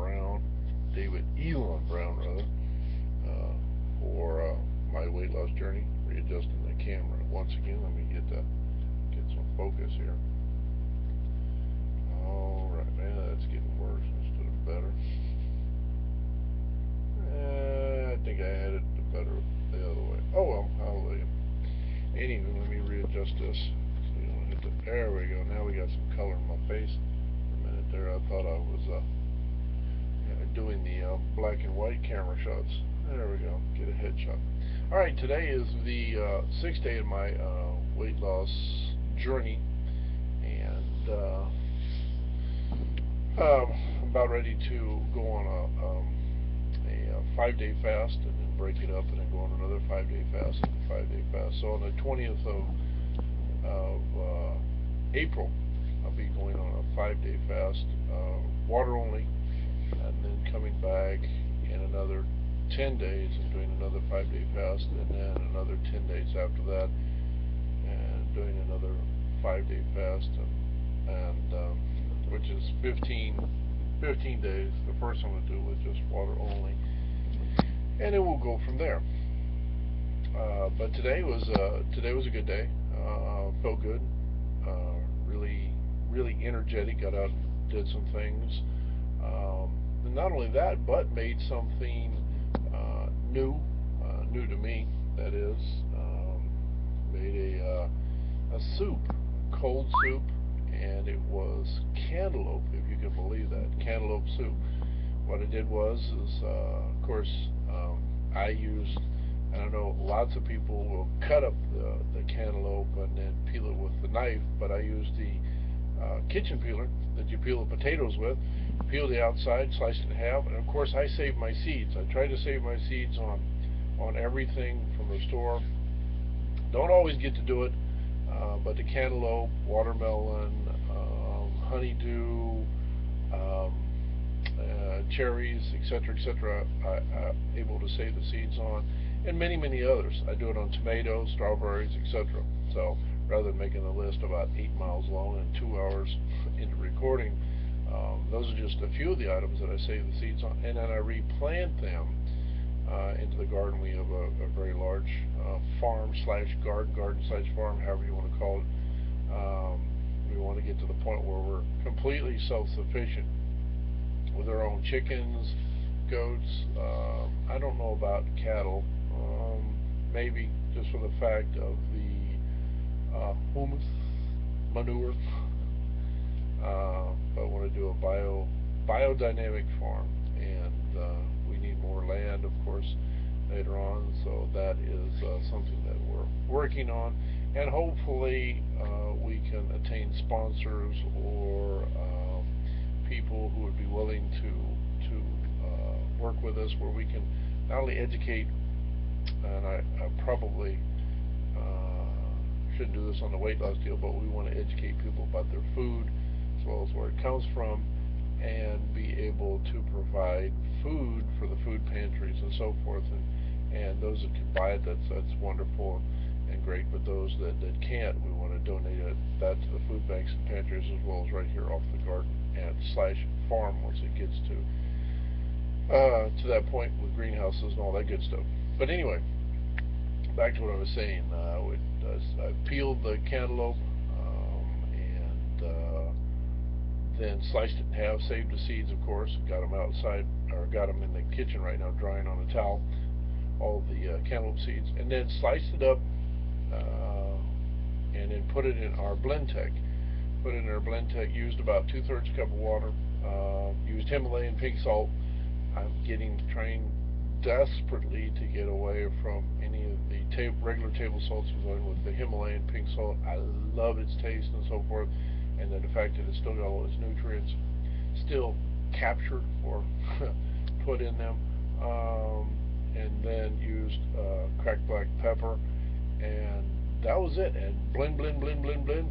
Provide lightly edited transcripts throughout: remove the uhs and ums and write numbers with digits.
Brown, David Elon Brown rather, for my weight loss journey. Readjusting the camera once again. Let me get some focus here. All right, man, that's getting worse instead of better. I think I had it better the other way. Oh well, hallelujah. Anyway, let me readjust this. So you don't hit the. There we go. Now we got some color in my face. For a minute there, I thought I was doing the black and white camera shots. There we go. Get a headshot. All right, today is the sixth day of my weight loss journey, and I'm about ready to go on a 5-day fast, and then break it up, and then go on another 5-day fast, and a 5-day fast. So on the 20th of April, I'll be going on a 5-day fast, water only, and then coming back in another 10 days and doing another 5-day fast, and then another 10 days after that, and doing another 5-day fast, and which is 15 days. The first one I'm going to do was just water only, and then we'll go from there. But today was a good day. Felt good. Really energetic. Got out, did some things. And not only that, but made something new to me. That is, made a soup, cold soup, and it was cantaloupe, if you can believe that, cantaloupe soup. What I did was, of course, I used, I don't know, lots of people will cut up the cantaloupe and then peel it with the knife, but I used the kitchen peeler that you peel the potatoes with. Peel the outside, slice it in half, and of course I save my seeds. I try to save my seeds on everything from the store. Don't always get to do it, but the cantaloupe, watermelon, honeydew, um, cherries, etc., I'm able to save the seeds on, and many others. I do it on tomatoes, strawberries, etc. So rather than making a list about 8 miles long and 2 hours into recording, those are just a few of the items that I save the seeds on, and then I replant them into the garden. We have a very large farm slash garden slash farm, however you want to call it. We want to get to the point where we're completely self-sufficient with our own chickens, goats. I don't know about cattle. Maybe just for the fact of the humus, manure. But I want to do a biodynamic farm, and we need more land, of course, later on. So that is something that we're working on, and hopefully we can attain sponsors or people who would be willing to work with us, where we can not only educate, and I probably shouldn't do this on the weight loss deal, but we want to educate people about their food as well as where it comes from, and be able to provide food for the food pantries and so forth. And those that can buy it, that's wonderful and great. But those that can't, we want to donate that to the food banks and pantries, as well as right here off the garden and slash farm once it gets to that point with greenhouses and all that good stuff. But anyway, back to what I was saying. I peeled the cantaloupe, and then sliced it in half, saved the seeds, of course, got them outside, or got them in the kitchen right now drying on a towel, all the cantaloupe seeds, and then sliced it up, and then put it in our Blendtec. Put it in our Blendtec, used about 2/3 cup of water, used Himalayan pink salt. I'm trying desperately to get away from any of the regular table salts, and going with the Himalayan pink salt. I love its taste and so forth, and then the fact that it's still got all its nutrients still captured or put in them. And then used cracked black pepper, and that was it. And blend.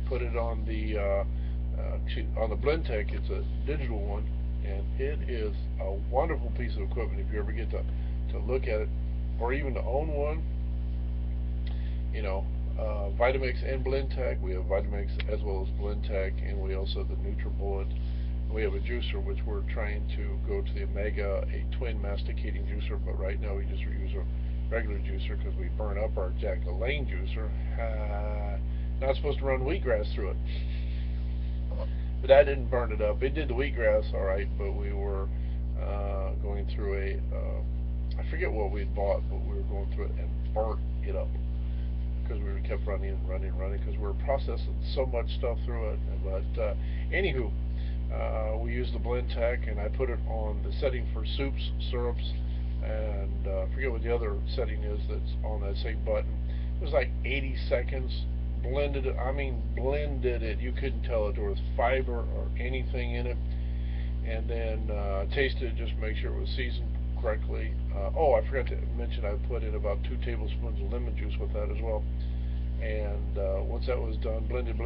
Put it on the Blendtec. It's a digital one, and it is a wonderful piece of equipment. If you ever get to look at it, or even to own one, Vitamix and Blendtec. We have Vitamix as well as Blendtec, and we also have the NutriBullet We have a juicer which we're trying to go to the Omega, a twin masticating juicer, but right now we just use a regular juicer because we burn up our Jack LaLanne juicer. Not supposed to run wheatgrass through it, but that didn't burn it up. It did the wheatgrass all right, but we were going through I forget what we'd bought, but we were going through it and burnt it up because we kept running because we were processing so much stuff through it. But anywho, we used the blend tech, and I put it on the setting for soups, syrups, and I forget what the other setting is that's on that same button. It was like 80 seconds. Blended it. I mean, blended it. You couldn't tell if there was fiber or anything in it. And then tasted it just to make sure it was seasoned correctly. Oh, I forgot to mention I put in about 2 tablespoons of lemon juice with that as well. And once that was done, blended,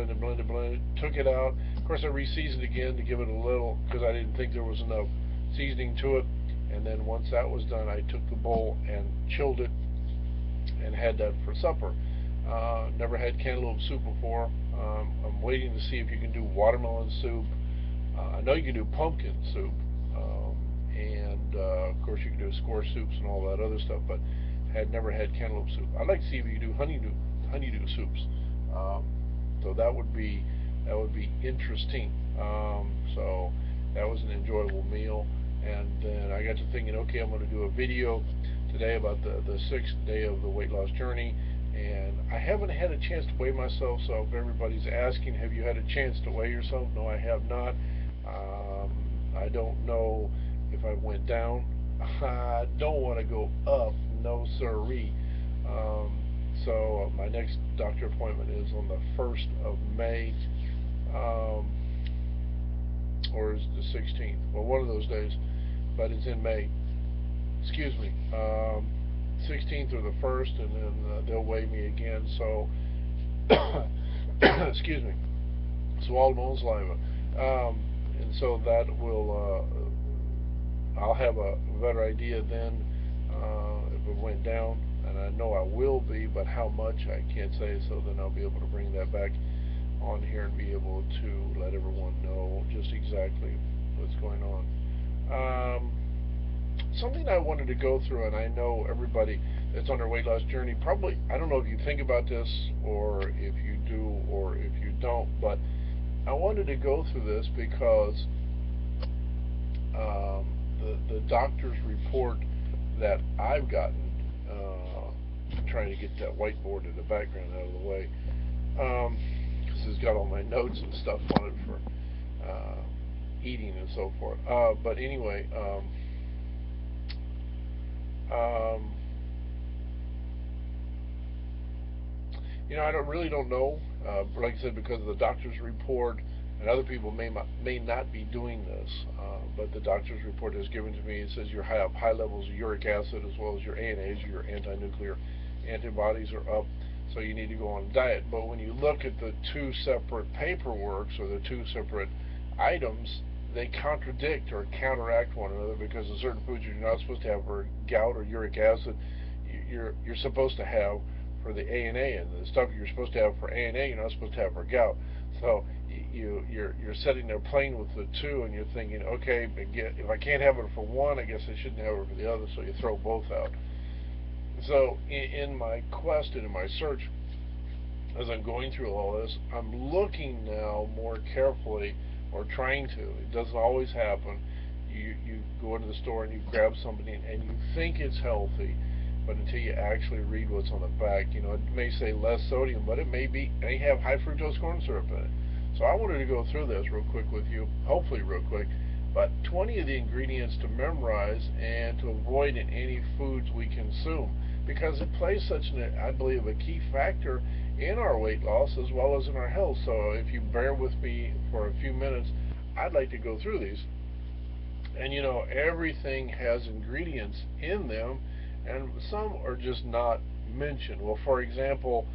took it out. Of course, I re-seasoned again to give it a little, because I didn't think there was enough seasoning to it. And then once that was done, I took the bowl and chilled it and had that for supper. Never had cantaloupe soup before. I'm waiting to see if you can do watermelon soup. I know you can do pumpkin soup, and of course you can do squash soups and all that other stuff, but had never had cantaloupe soup. I'd like to see if you can do honeydew soups. So that would be interesting. So that was an enjoyable meal. And then I got to thinking, okay, I'm going to do a video today about the 6th day of the weight loss journey. And I haven't had a chance to weigh myself, so if everybody's asking, have you had a chance to weigh yourself? No, I have not. I don't know if I went down. I don't want to go up, no siree. So my next doctor appointment is on the 1st of May, or is it the 16th? Well, one of those days, but it's in May. Excuse me. 16th or the 1st, and then they'll weigh me again. So, excuse me, swallowed my own saliva, and so that will, I'll have a better idea then if it went down, and I know I will be, but how much I can't say. So then I'll be able to bring that back on here and be able to let everyone know just exactly what's going on. Something I wanted to go through, and I know everybody that's on their weight loss journey probably, I don't know if you think about this or if you do or if you don't, but I wanted to go through this because the doctor's report that I've gotten, trying to get that whiteboard in the background out of the way, because it's got all my notes and stuff on it for eating and so forth. But anyway, I really don't know. Like I said, because of the doctor's report, and other people may not be doing this, but the doctor's report is given to me. It says you have high levels of uric acid as well as your ANAs, your anti-nuclear antibodies are up, so you need to go on a diet. But when you look at the 2 separate paperworks or the 2 separate items, they contradict or counteract one another, because the certain foods you're not supposed to have for gout or uric acid, you're supposed to have for the ANA, and the stuff you're supposed to have for ANA, you're not supposed to have for gout. So you're sitting there playing with the 2, and you're thinking, okay, if I can't have it for one, I guess I shouldn't have it for the other. So you throw both out. So in my quest and in my search, as I'm going through all this, I'm looking now more carefully, or trying to. It doesn't always happen. You go into the store and you grab something and you think it's healthy, but until you actually read what's on the back, it may say less sodium, but it may have high fructose corn syrup in it. So I wanted to go through this real quick with you, hopefully real quick, but 20 of the ingredients to memorize and to avoid in any foods we consume, because it plays such I believe, a key factor in our weight loss as well as in our health. So if you bear with me for a few minutes, I'd like to go through these. And everything has ingredients in them, and some are just not mentioned. Well, for example,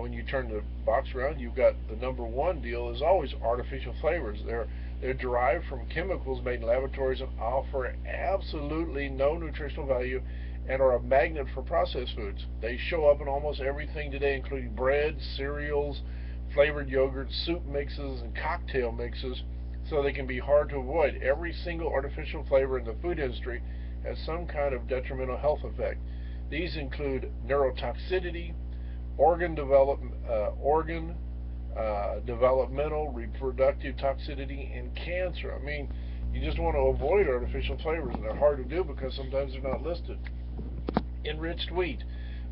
when you turn the box around, you've got the number 1 deal is always artificial flavors. They're derived from chemicals made in laboratories and offer absolutely no nutritional value and are a magnet for processed foods. They show up in almost everything today, including breads, cereals, flavored yogurt, soup mixes, and cocktail mixes. so they can be hard to avoid. Every single artificial flavor in the food industry has some kind of detrimental health effect. These include neurotoxicity, organ developmental, reproductive toxicity, and cancer. I mean, you just want to avoid artificial flavors, and they're hard to do because sometimes they're not listed. Enriched wheat.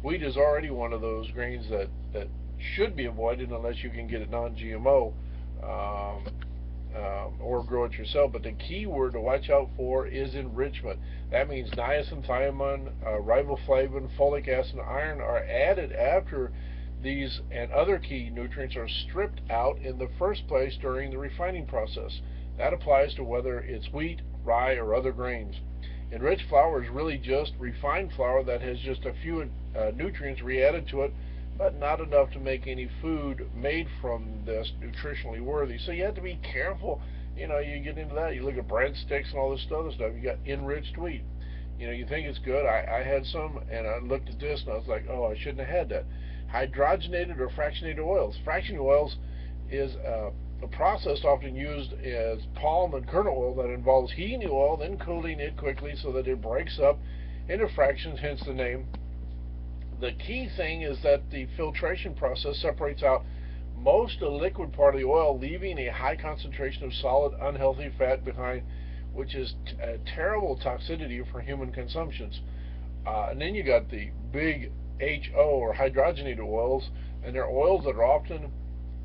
Wheat is already one of those grains that should be avoided unless you can get it non-GMO or grow it yourself. But the key word to watch out for is enrichment. That means niacin, thiamine, riboflavin, folic acid, and iron are added after these and other key nutrients are stripped out in the first place during the refining process. That applies to whether it's wheat, rye, or other grains. Enriched flour is really just refined flour that has just a few nutrients re-added to it, but not enough to make any food made from this nutritionally worthy. So you have to be careful. You know, you get into that. You look at breadsticks and all this other stuff. You got enriched wheat. You know, you think it's good. I had some, and I looked at this, and I was like, oh, I shouldn't have had that. Hydrogenated or fractionated oils. Fractionated oils is a process often used as palm and kernel oil that involves heating the oil, then cooling it quickly so that it breaks up into fractions, hence the name. The key thing is that the filtration process separates out most of the liquid part of the oil, leaving a high concentration of solid, unhealthy fat behind, which is a terrible toxicity for human consumptions. And then you got the big HO or hydrogenated oils, and they're oils that are often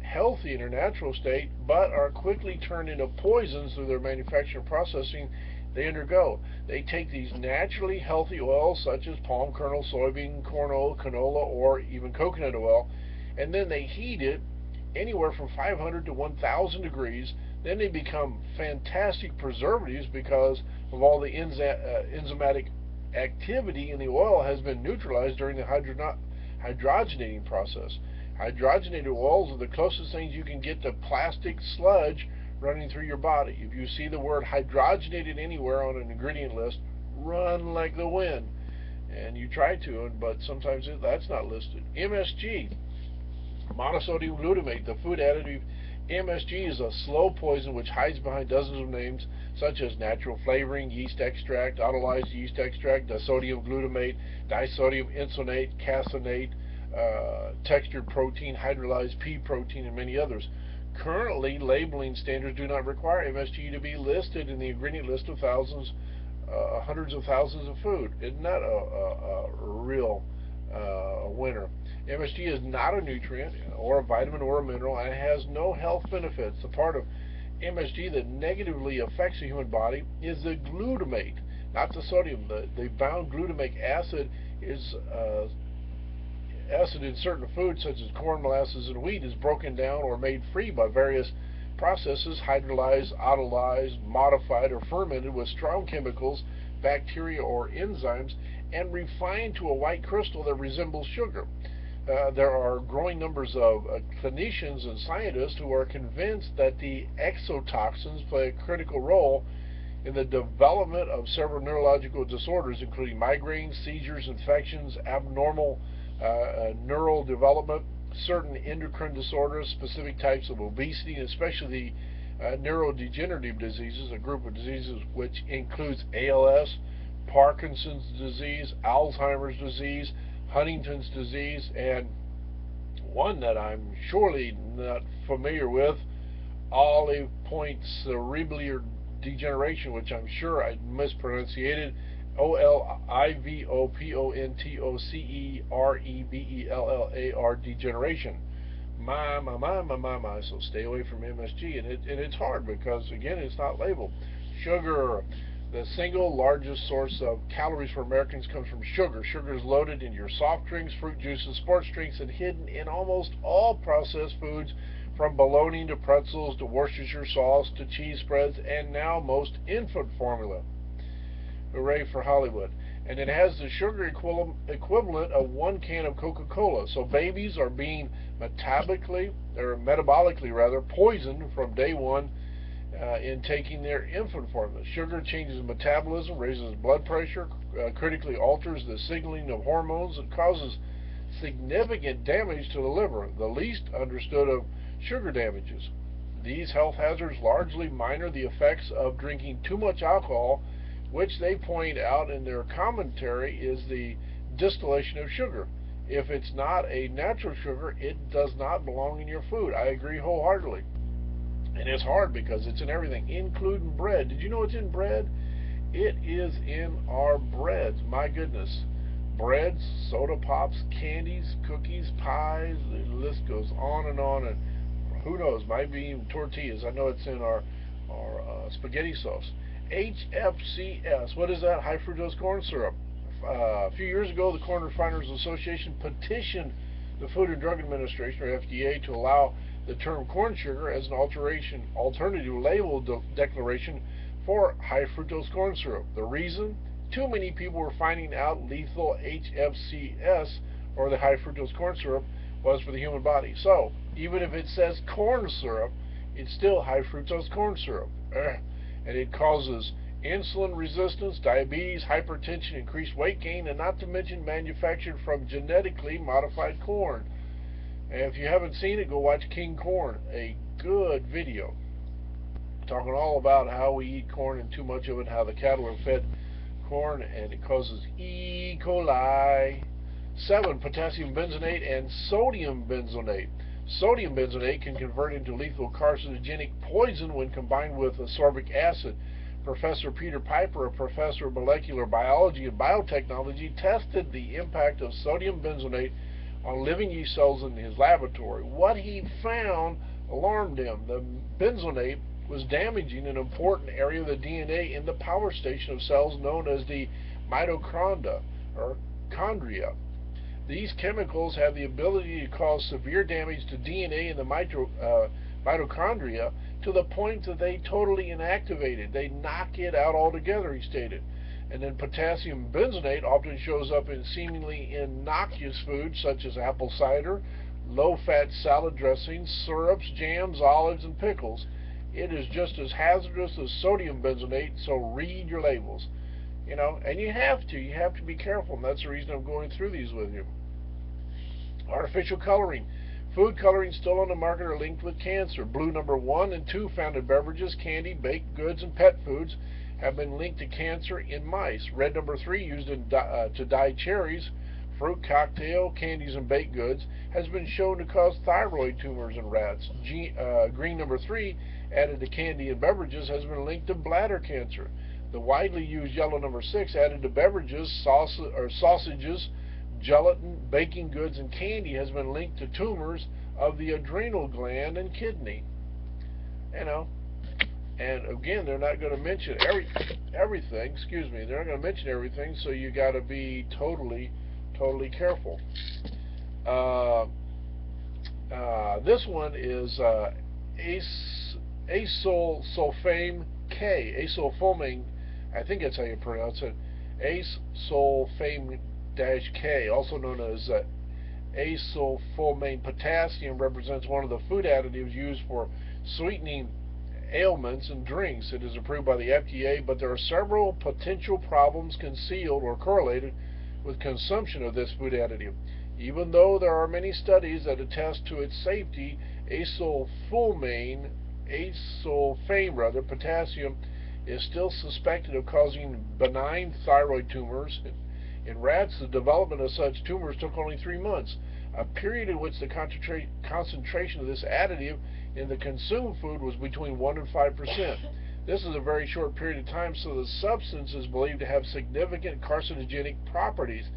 healthy in their natural state, but are quickly turned into poisons through their manufacturing processing they undergo. They take these naturally healthy oils, such as palm kernel, soybean, corn oil, canola, or even coconut oil, and then they heat it anywhere from 500 to 1,000 degrees. Then they become fantastic preservatives because of all the enzymatic activity in the oil has been neutralized during the hydrogenating process. Hydrogenated oils are the closest things you can get to plastic sludge running through your body. If you see the word hydrogenated anywhere on an ingredient list, run like the wind. And you try to, but sometimes that's not listed. MSG, monosodium glutamate, the food additive. MSG is a slow poison which hides behind dozens of names such as natural flavoring, yeast extract, autolyzed yeast extract, disodium glutamate, disodium isonate, caseinate, textured protein, hydrolyzed pea protein, and many others. Currently, labeling standards do not require MSG to be listed in the ingredient list of hundreds of thousands of food. Isn't that a real winner? MSG is not a nutrient or a vitamin or a mineral, and it has no health benefits. The part of MSG that negatively affects the human body is the glutamate, not the sodium. The bound glutamic acid is acid in certain foods such as corn, molasses, and wheat is broken down or made free by various processes, hydrolyzed, autolyzed, modified, or fermented with strong chemicals, bacteria, or enzymes, and refined to a white crystal that resembles sugar. There are growing numbers of clinicians and scientists who are convinced that the exotoxins play a critical role in the development of several neurological disorders, including migraines, seizures, infections, abnormal neural development, certain endocrine disorders, specific types of obesity, and especially neurodegenerative diseases, a group of diseases which includes ALS, Parkinson's disease, Alzheimer's disease, Huntington's disease, and one that I'm surely not familiar with, olive point cerebellar degeneration, which I'm sure I mispronunciated, OLIVOPONTOCEREBELLAR degeneration. My. So stay away from MSG, and it's hard because again it's not labeled. Sugar, the single largest source of calories for Americans comes from sugar. Sugar is loaded in your soft drinks, fruit juices, sports drinks, and hidden in almost all processed foods, from bologna to pretzels to Worcestershire sauce to cheese spreads, and now most infant formula. Hooray for Hollywood. And it has the sugar equivalent of one can of Coca-Cola. So babies are being metabolically poisoned from day one in taking their infant formula. Sugar changes metabolism, raises blood pressure, critically alters the signaling of hormones, and causes significant damage to the liver, the least understood of sugar damages. These health hazards largely minor the effects of drinking too much alcohol, which they point out in their commentary is the distillation of sugar. If it's not a natural sugar, it does not belong in your food. I agree wholeheartedly. And it's hard because it's in everything, including bread. Did you know it's in bread? It is in our breads. My goodness. Breads, soda pops, candies, cookies, pies, the list goes on and on. And who knows, might be even tortillas. I know it's in our spaghetti sauce. HFCS, what is that? High fructose corn syrup. A few years ago, the Corn Refiners Association petitioned the Food and Drug Administration, or FDA, to allow the term corn sugar as an alternative label declaration for high fructose corn syrup. The reason? Too many people were finding out lethal HFCS, or the high fructose corn syrup, was for the human body. So, even if it says corn syrup, it's still high fructose corn syrup. And it causes insulin resistance, diabetes, hypertension, increased weight gain, and not to mention manufactured from genetically modified corn. And if you haven't seen it, go watch King Corn, a good video talking all about how we eat corn and too much of it, how the cattle are fed corn, and it causes E. coli. 7. Potassium benzoate and sodium benzoate. Sodium benzoate can convert into lethal carcinogenic poison when combined with ascorbic acid. Professor Peter Piper, a professor of molecular biology and biotechnology, tested the impact of sodium benzoate on living yeast cells in his laboratory. What he found alarmed him. The benzoate was damaging an important area of the DNA in the power station of cells known as the mitochondria, or chondria. These chemicals have the ability to cause severe damage to DNA in the mitochondria to the point that they totally inactivate it. They knock it out altogether, he stated. And then potassium benzoate often shows up in seemingly innocuous foods such as apple cider, low-fat salad dressings, syrups, jams, olives, and pickles. It is just as hazardous as sodium benzoate, so read your labels. You know, and you have to be careful, and that's the reason I'm going through these with you. Artificial coloring. Food coloring still on the market are linked with cancer. Blue number 1 and 2 found in beverages, candy, baked goods, and pet foods have been linked to cancer in mice. Red number 3, used to dye cherries, fruit cocktail, candies, and baked goods, has been shown to cause thyroid tumors in rats. Green number 3, added to candy and beverages, has been linked to bladder cancer. The widely used yellow number 6, added to beverages, sausages, gelatin, baking goods, and candy, has been linked to tumors of the adrenal gland and kidney. You know, and again, they're not going to mention everything. Excuse me, they're not going to mention everything, so you got to be totally careful. This one is asulfame K. Asulfame, I think that's how you pronounce it. Asulfame K, also known as asulfame potassium, represents one of the food additives used for sweetening ailments and drinks. It is approved by the FDA, but there are several potential problems concealed or correlated with consumption of this food additive. Even though there are many studies that attest to its safety, asulfame potassium is still suspected of causing benign thyroid tumors. In rats, the development of such tumors took only 3 months, a period in which the concentration of this additive in the consumed food was between 1 and 5%. This is a very short period of time, so the substance is believed to have significant carcinogenic properties.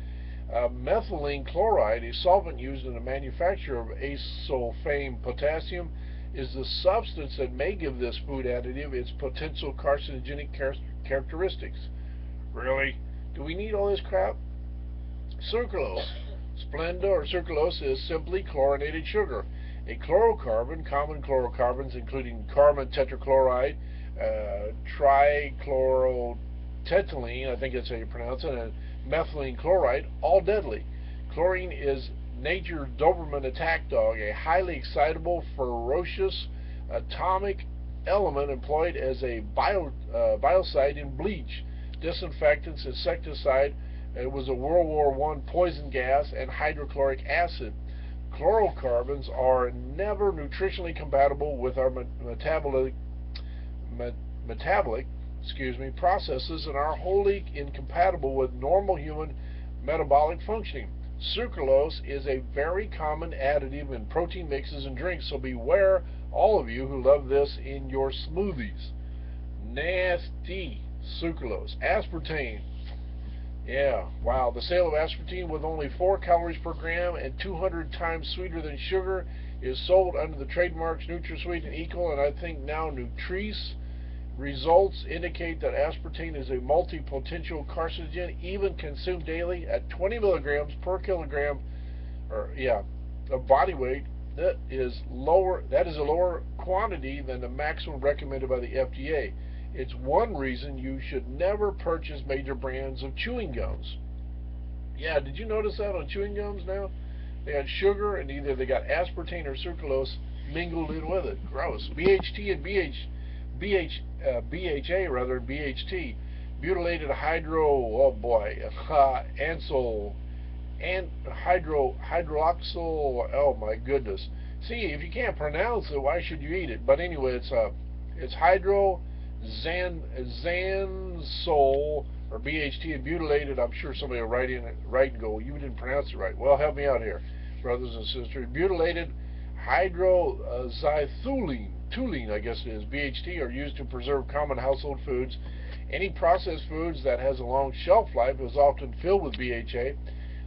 Methylene chloride, a solvent used in the manufacture of asulfame potassium, is the substance that may give this food additive its potential carcinogenic characteristics. Really? Do we need all this crap? Sucralose. Splenda or sucralose is simply chlorinated sugar. A chlorocarbon, common chlorocarbons including carbon tetrachloride, trichlorotetylene, I think that's how you pronounce it, and methylene chloride, all deadly. Chlorine is nature's Doberman attack dog, a highly excitable, ferocious atomic element employed as a biocide in bleach, disinfectants, insecticide. It was a World War I poison gas, and hydrochloric acid. Chlorocarbons are never nutritionally compatible with our metabolic processes and are wholly incompatible with normal human metabolic functioning. Sucralose is a very common additive in protein mixes and drinks, so beware, all of you who love this in your smoothies. Nasty sucralose. Aspartame. Yeah, wow. The sale of aspartame with only 4 calories per gram and 200 times sweeter than sugar is sold under the trademarks NutraSweet and Equal, and I think now Nutrice. Results indicate that aspartame is a multi-potential carcinogen, even consumed daily at 20 milligrams per kilogram, of body weight. That is a lower quantity than the maximum recommended by the FDA. It's one reason you should never purchase major brands of chewing gums. Yeah, did you notice that on chewing gums now? They had sugar, and either they got aspartame or sucralose mingled in with it. Gross. BHT and BHA rather than BHT, butylated ansol, and hydroxyl. Oh my goodness! See, if you can't pronounce it, why should you eat it? But anyway, it's hydroxanzol or BHT and butylated. I'm sure somebody will write and go, you didn't pronounce it right. Well, help me out here, brothers and sisters. Butylated hydroxytoluene, I guess it is, BHT, are used to preserve common household foods. Any processed foods that has a long shelf life is often filled with BHA.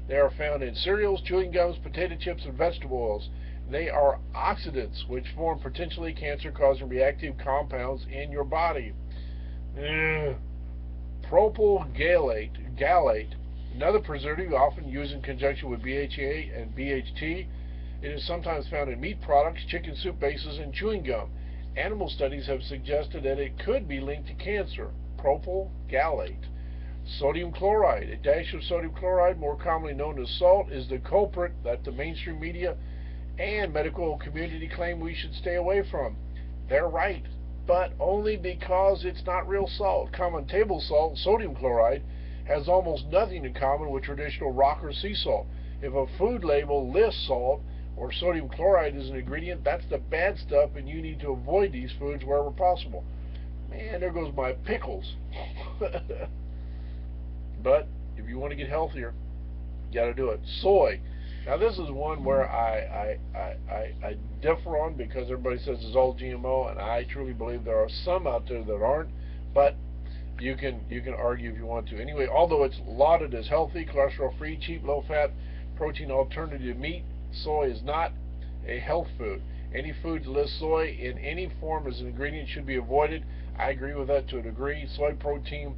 They are found in cereals, chewing gums, potato chips, and vegetable oils. They are oxidants, which form potentially cancer-causing reactive compounds in your body. Propyl gallate, another preservative often used in conjunction with BHA and BHT. It is sometimes found in meat products, chicken soup bases, and chewing gum. Animal studies have suggested that it could be linked to cancer. Propyl gallate. Sodium chloride. A dash of sodium chloride, more commonly known as salt, is the culprit that the mainstream media and medical community claim we should stay away from. They're right, but only because it's not real salt. Common table salt, sodium chloride, has almost nothing in common with traditional rock or sea salt. If a food label lists salt or sodium chloride as an ingredient, that's the bad stuff, and you need to avoid these foods wherever possible. Man, there goes my pickles. But if you want to get healthier, you got to do it. Soy. Now this is one where I differ on, because everybody says it's all GMO, and I truly believe there are some out there that aren't. But you can argue if you want to. Anyway, although it's lauded as healthy, cholesterol-free, cheap, low-fat protein alternative to meat, soy is not a health food. Any food that lists soy in any form as an ingredient should be avoided. I agree with that to a degree. Soy protein,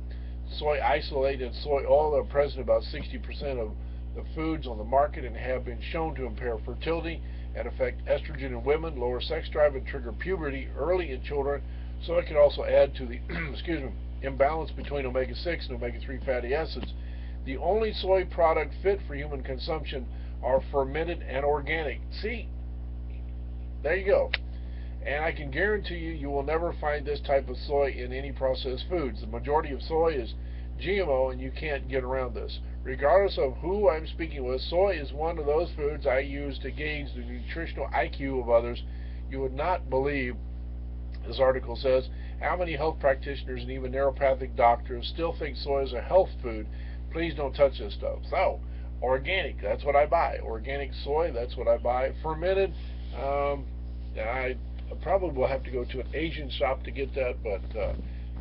soy isolate, and soy oil are present in about 60% of the foods on the market and have been shown to impair fertility and affect estrogen in women, lower sex drive, and trigger puberty early in children. So it can also add to the imbalance between omega-6 and omega-3 fatty acids. The only soy product fit for human consumption are fermented and organic. See, there you go. And I can guarantee you will never find this type of soy in any processed foods. The majority of soy is GMO, and you can't get around this. Regardless of who I'm speaking with, soy is one of those foods I use to gauge the nutritional IQ of others. You would not believe, this article says, how many health practitioners and even neuropathic doctors still think soy is a health food. Please don't touch this stuff. So, organic, that's what I buy. Organic soy, that's what I buy. Fermented, I probably will have to go to an Asian shop to get that, but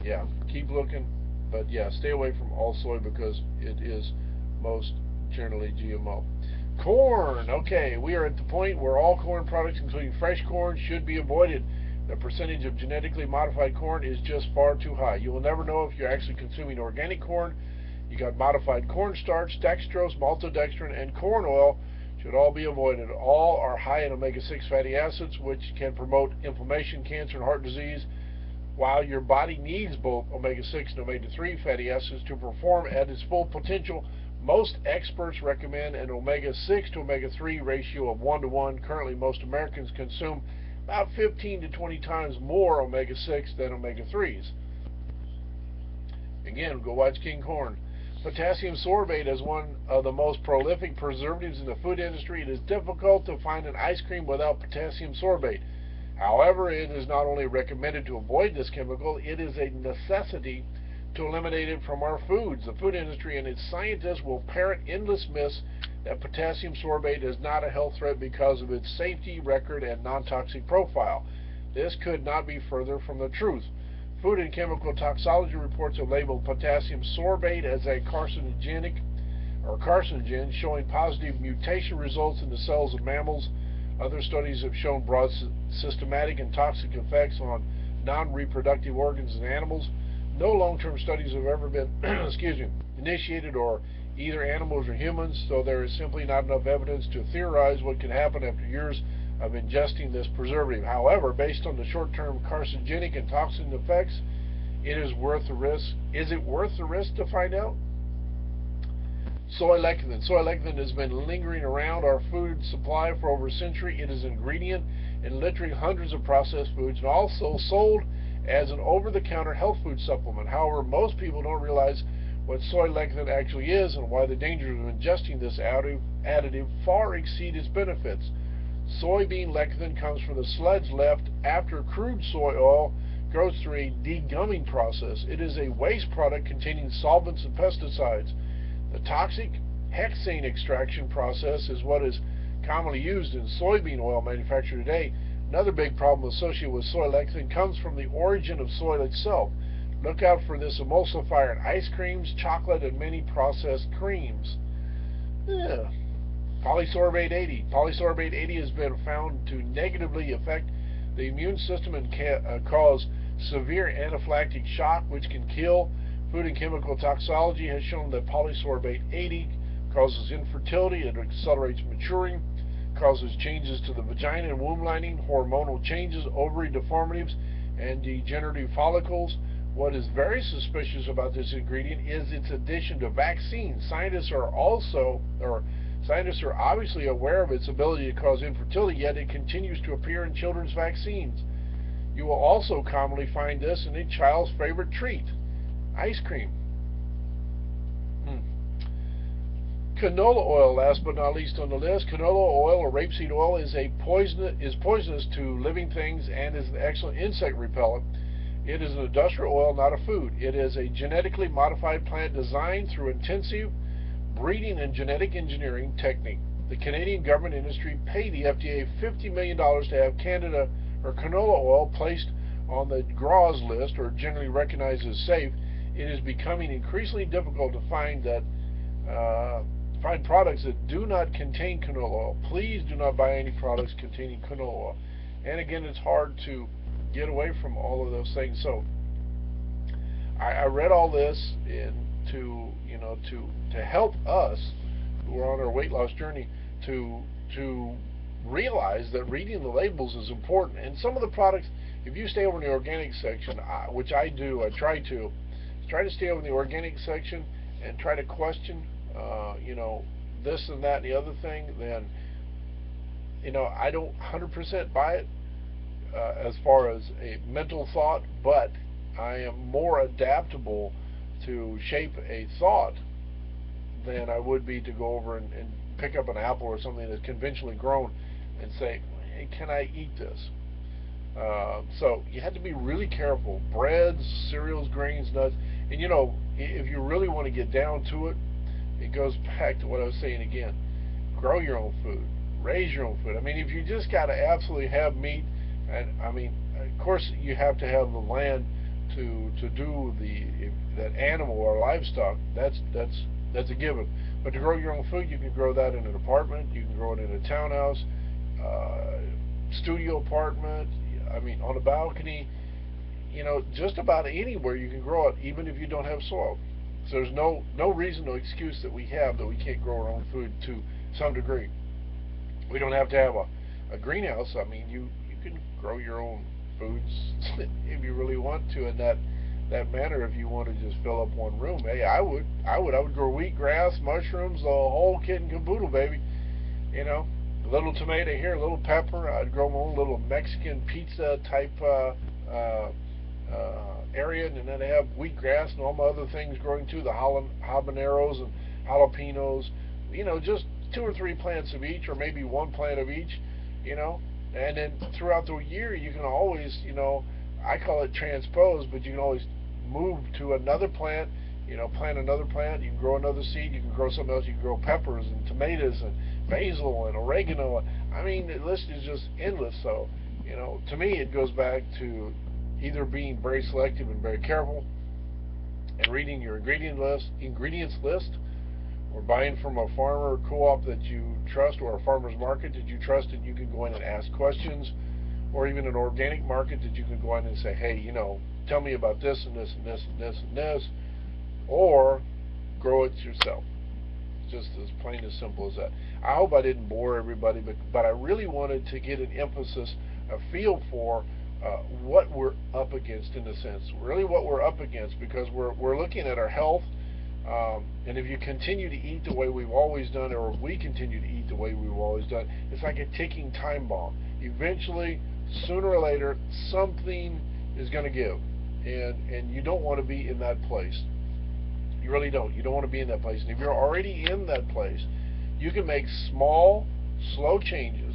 yeah, keep looking. But yeah, stay away from all soy because it is most generally GMO. Corn. Okay, we are at the point where all corn products, including fresh corn, should be avoided. The percentage of genetically modified corn is just far too high. You will never know if you're actually consuming organic corn. You got modified cornstarch, dextrose, maltodextrin, and corn oil should all be avoided. All are high in omega-6 fatty acids, which can promote inflammation, cancer, and heart disease. While your body needs both omega-6 and omega-3 fatty acids to perform at its full potential, most experts recommend an omega-6 to omega-3 ratio of 1:1. Currently, most Americans consume about 15 to 20 times more omega-6 than omega-3s. Again, go watch King Corn. Potassium sorbate is one of the most prolific preservatives in the food industry. It is difficult to find an ice cream without potassium sorbate. However, it is not only recommended to avoid this chemical, it is a necessity to eliminate it from our foods. The food industry and its scientists will parrot endless myths that potassium sorbate is not a health threat because of its safety record and non-toxic profile. This could not be further from the truth. Food and chemical toxicology reports have labeled potassium sorbate as a carcinogenic or carcinogen, showing positive mutation results in the cells of mammals. Other studies have shown broad systematic and toxic effects on non-reproductive organs in animals. No long-term studies have ever been initiated or either animals or humans, so there is simply not enough evidence to theorize what could happen after years of ingesting this preservative. However, based on the short-term carcinogenic and toxic effects, it is worth the risk. Is it worth the risk to find out? Soy lecithin. Soy lecithin has been lingering around our food supply for over a century. It is an ingredient in literally hundreds of processed foods and also sold as an over-the-counter health food supplement. However, most people don't realize what soy lecithin actually is and why the dangers of ingesting this additive far exceed its benefits. Soybean lecithin comes from the sludge left after crude soy oil goes through a degumming process. It is a waste product containing solvents and pesticides. The toxic hexane extraction process is what is commonly used in soybean oil manufacture today. Another big problem associated with soy lecithin comes from the origin of soy itself. Look out for this emulsifier in ice creams, chocolate, and many processed creams. Yeah. Polysorbate 80. Polysorbate 80 has been found to negatively affect the immune system and cause severe anaphylactic shock, which can kill. Food and chemical toxicology has shown that polysorbate 80 causes infertility, it accelerates maturing, causes changes to the vagina and womb lining, hormonal changes, ovary deformities, and degenerative follicles. What is very suspicious about this ingredient is its addition to vaccines. Scientists are obviously aware of its ability to cause infertility, yet it continues to appear in children's vaccines. You will also commonly find this in a child's favorite treat, ice cream. Canola oil, last but not least on the list. Canola oil or rapeseed oil is poisonous to living things and is an excellent insect repellent. It is an industrial oil, not a food. It is a genetically modified plant designed through intensive breeding and genetic engineering technique. The Canadian government industry paid the FDA $50 million to have Canada or canola oil placed on the GRAS list, or generally recognized as safe. It is becoming increasingly difficult to find products that do not contain canola oil. Please do not buy any products containing canola oil. And again, it's hard to get away from all of those things. So I read all this to help us who are on our weight loss journey to realize that reading the labels is important. And some of the products, if you stay over in the organic section, which I do, I try to stay over in the organic section and try to question this and that and the other thing, then I don't 100% buy it as far as a mental thought, but I am more adaptable to shape a thought than I would be to go over and pick up an apple or something that's conventionally grown and say, hey, can I eat this? So you have to be really careful. Breads, cereals, grains, nuts, and if you really want to get down to it, it goes back to what I was saying again. Grow your own food. Raise your own food. I mean, if you just got to absolutely have meat, and I mean, of course you have to have the land to do that animal or livestock. That's a given. But to grow your own food, you can grow that in an apartment. You can grow it in a townhouse, studio apartment. I mean, on a balcony. Just about anywhere you can grow it, even if you don't have soil. So there's no reason, no excuse that we have that we can't grow our own food to some degree. We don't have to have a greenhouse. I mean, you can grow your own foods if you really want to in that manner. If you want to just fill up one room, hey, I would grow wheat, grass, mushrooms, the whole kit and caboodle, baby. A little tomato here, a little pepper. I'd grow my own little Mexican pizza type area, and then I have wheatgrass and all my other things growing too, the habaneros and jalapenos, just 2 or 3 plants of each, or maybe 1 plant of each, you know. And then throughout the year, you can always, I call it transpose, but you can always move to another plant, plant another plant. You can grow another seed. You can grow something else. You can grow peppers and tomatoes and basil and oregano. I mean, the list is just endless. So, to me, it goes back to either being very selective and very careful and reading your ingredients list, or buying from a farmer or co-op that you trust, or a farmer's market that you trust, and you can go in and ask questions, or even an organic market that you can go in and say, hey, tell me about this and this and this and this and this, or grow it yourself. Just as plain as simple as that. I hope I didn't bore everybody, but I really wanted to get an emphasis, a feel for what we're up against, in a sense, really what we're up against, because we're looking at our health, and if you continue to eat the way we've always done, or if we continue to eat the way we've always done, it's like a ticking time bomb. Eventually, sooner or later, something is going to give, and you don't want to be in that place. You really don't. You don't want to be in that place. And if you're already in that place, you can make small, slow changes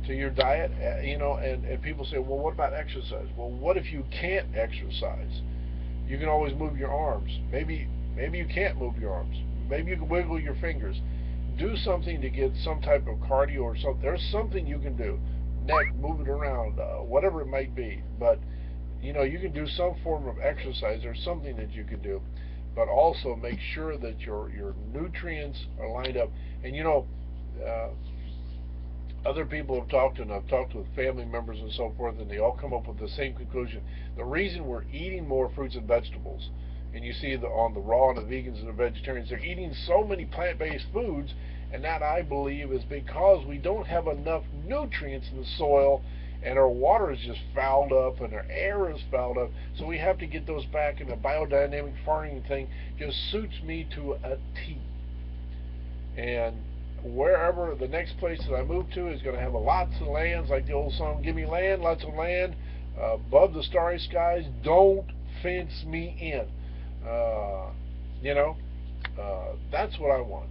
to your diet, and people say, well, what about exercise? Well, what if you can't exercise? You can always move your arms. Maybe you can't move your arms. Maybe you can wiggle your fingers. Do something to get some type of cardio or something. There's something you can do. Neck, move it around, whatever it might be. But, you can do some form of exercise. There's something that you can do. But also make sure that your nutrients are lined up. And other people have talked, and I've talked with family members and so forth, and they all come up with the same conclusion. The reason we're eating more fruits and vegetables, and you see on the raw and the vegans and the vegetarians, they're eating so many plant-based foods, and that, I believe, is because we don't have enough nutrients in the soil, and our water is just fouled up, and our air is fouled up, so we have to get those back. And the biodynamic farming thing just suits me to a T. And wherever the next place that I move to is going to have lots of lands, like the old song, give me land, lots of land, above the starry skies, don't fence me in. That's what I want.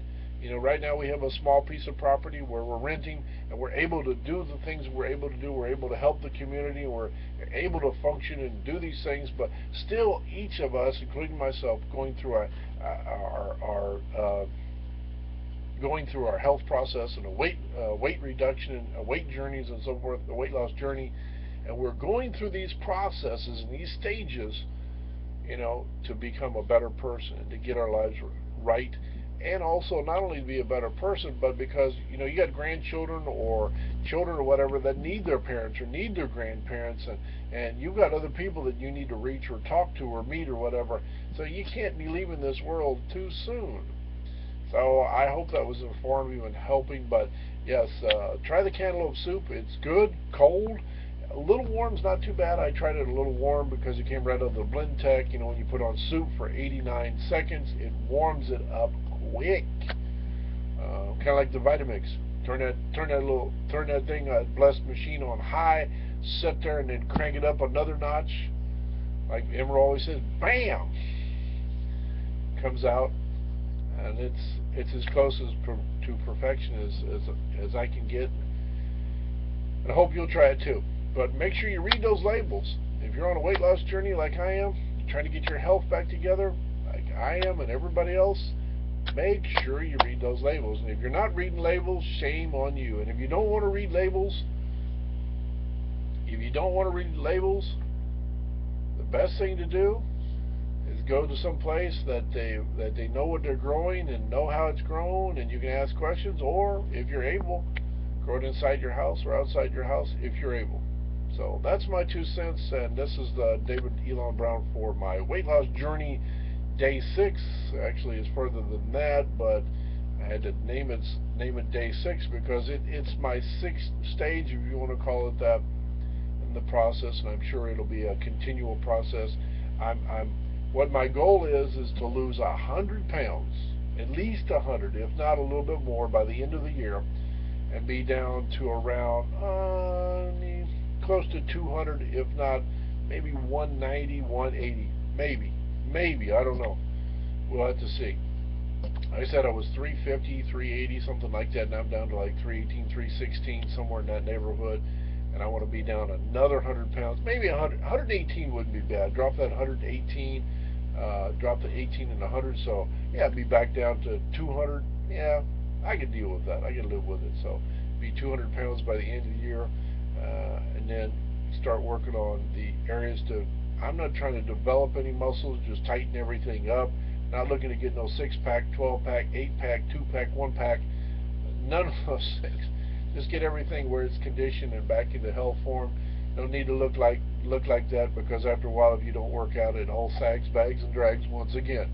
Right now we have a small piece of property where we're renting, and we're able to do the things we're able to do. We're able to help the community, and we're able to function and do these things. But still, each of us, including myself, going through our health process, and a weight reduction and weight journeys and so forth, the weight loss journey, and we're going through these processes and these stages, to become a better person and to get our lives right. And also, not only to be a better person, but because you got grandchildren or children or whatever that need their parents or need their grandparents, and you've got other people that you need to reach or talk to or meet or whatever. So you can't be leaving this world too soon. So I hope that was informative and helping. But yes, try the cantaloupe soup. It's good, cold. A little warm's not too bad. I tried it a little warm because it came right out of the Blend Tech. When you put on soup for 89 seconds, it warms it up quick. Kind of like the Vitamix. Turn that thing, blessed machine, on high, sit there, and then crank it up another notch. Like Emerald always says, bam! Comes out, and it's as close to perfection as I can get. And I hope you'll try it too. But make sure you read those labels. If you're on a weight loss journey like I am, trying to get your health back together like I am and everybody else, make sure you read those labels. And if you're not reading labels, shame on you. And if you don't want to read labels, the best thing to do is go to some place that they know what they're growing and know how it's grown, and you can ask questions. Or if you're able, grow it inside your house or outside your house if you're able. So that's my 2 cents, and this is David Elon Brown for my weight loss journey, day 6. Actually, it's further than that, but I had to name it day 6 because it's my 6th stage, if you want to call it that, in the process, and I'm sure it'll be a continual process. What my goal is to lose 100 pounds, at least 100, if not a little bit more, by the end of the year, and be down to around close to 200, if not maybe 190, 180 Maybe, I don't know. We'll have to see. I said I was 350, 380, something like that. Now I'm down to like 318, 316, somewhere in that neighborhood. And I want to be down another 100 pounds. Maybe 100, 118 wouldn't be bad. Drop that 118, drop the 18 and 100. So, yeah, be back down to 200. Yeah, I can deal with that. I can live with it. So, be 200 pounds by the end of the year. And then start working on the areas to. I'm not trying to develop any muscles, just tighten everything up. Not looking to get no 6-pack, 12-pack, 8-pack, 2-pack, 1-pack. None of those things. Just get everything where it's conditioned and back into health form. Don't need to look like that, because after a while, if you don't work out, it all sags, bags, and drags once again.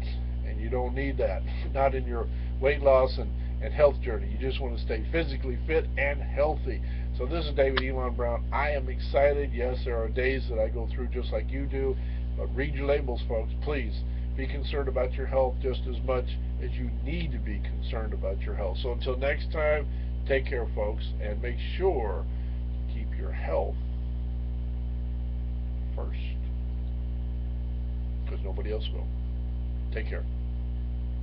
And you don't need that. Not in your weight loss and health journey. You just want to stay physically fit and healthy. So this is David Elon Brown. I am excited. Yes, there are days that I go through just like you do. But read your labels, folks, please. Be concerned about your health just as much as you need to be concerned about your health. So until next time, take care, folks, and make sure to keep your health first, because nobody else will. Take care.